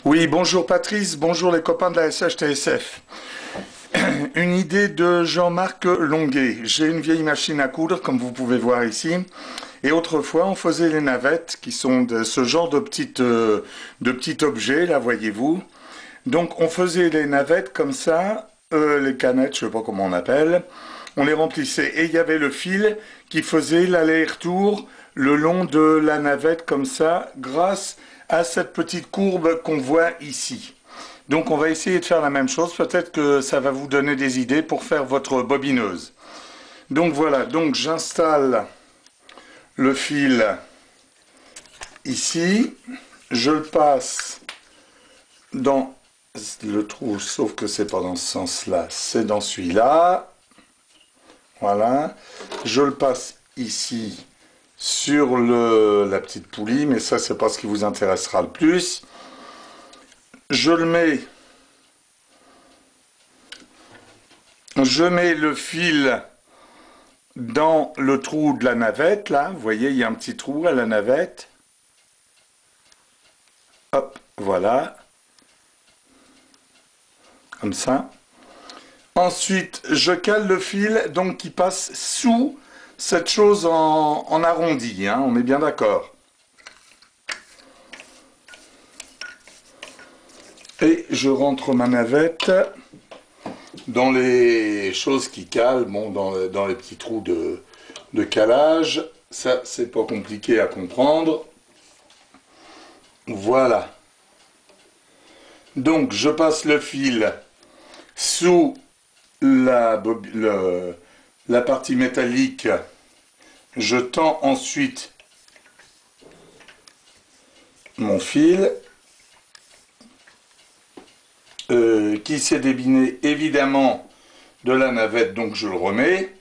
Oui, bonjour Patrice, bonjour les copains de la SHTSF. Une idée de Jean-Marc Longuet. J'ai une vieille machine à coudre, comme vous pouvez voir ici. Et autrefois, on faisait les navettes, qui sont de ce genre de petits objets, là, voyez-vous. Donc, on faisait les navettes comme ça, les canettes, je sais pas comment on appelle. On les remplissait. Et il y avait le fil qui faisait l'aller-retour le long de la navette, comme ça, grâce à cette petite courbe qu'on voit ici. Donc on va essayer de faire la même chose, peut-être que ça va vous donner des idées pour faire votre bobineuse. Donc voilà, donc j'installe le fil ici, je le passe dans le trou, sauf que c'est pas dans ce sens-là, c'est dans celui-là. Voilà, je le passe ici sur la petite poulie, mais ça c'est pas ce qui vous intéressera le plus. Je mets le fil dans le trou de la navette, là, vous voyez, il y a un petit trou à la navette. Hop, voilà. Comme ça. Ensuite, je cale le fil, donc qui passe sous cette chose en arrondi, hein, on est bien d'accord. Et je rentre ma navette dans les choses qui calent, bon, dans les petits trous de calage. Ça, c'est pas compliqué à comprendre. Voilà. Donc, je passe le fil sous la partie métallique. Je tends ensuite mon fil qui s'est débiné évidemment de la navette, donc je le remets.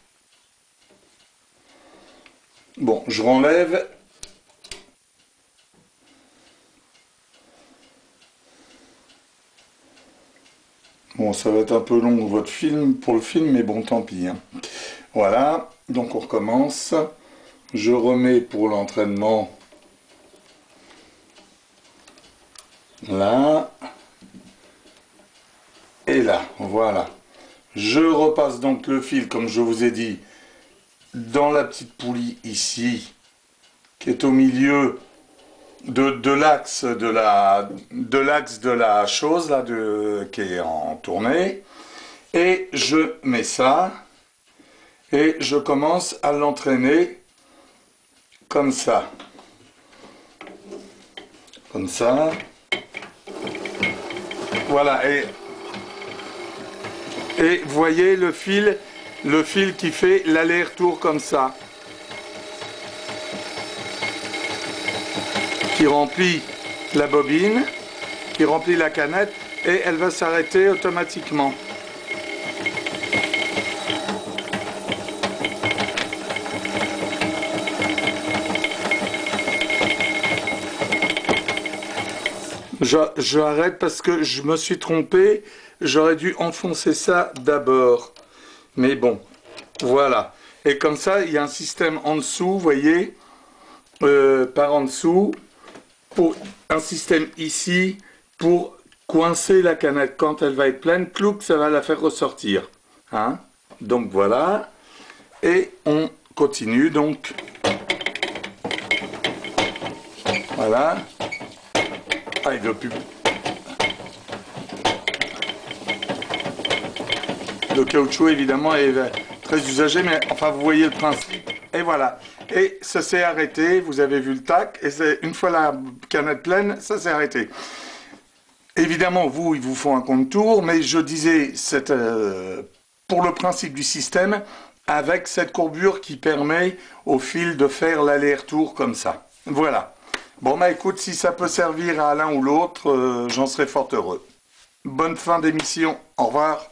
Bon, je renlève. Bon, ça va être un peu long votre film, pour le film, mais bon, tant pis, hein. Voilà, donc on recommence. Je remets pour l'entraînement là et là, voilà. Je repasse donc le fil, comme je vous ai dit, dans la petite poulie ici, qui est au milieu de l'axe de la chose là qui est en tournée, et je mets ça et je commence à l'entraîner comme ça, voilà, et vous voyez le fil qui fait l'aller-retour comme ça, qui remplit la bobine, qui remplit la canette, et elle va s'arrêter automatiquement. Je arrête parce que je me suis trompé, j'aurais dû enfoncer ça d'abord. Mais bon, voilà. Et comme ça, il y a un système en dessous, vous voyez, par en dessous, pour un système ici pour coincer la canette quand elle va être pleine, clouc, ça va la faire ressortir, hein. Donc voilà, et on continue donc, voilà. Ah, il doit plus. Le caoutchouc évidemment est très usagé, mais enfin vous voyez le principe. Et voilà. Et ça s'est arrêté, vous avez vu le tac, et une fois la canette pleine, ça s'est arrêté. Évidemment, ils vous font un contour, mais je disais, pour le principe du système, avec cette courbure qui permet au fil de faire l'aller-retour comme ça. Voilà. Bon, bah écoute, si ça peut servir à l'un ou l'autre, j'en serais fort heureux. Bonne fin d'émission. Au revoir.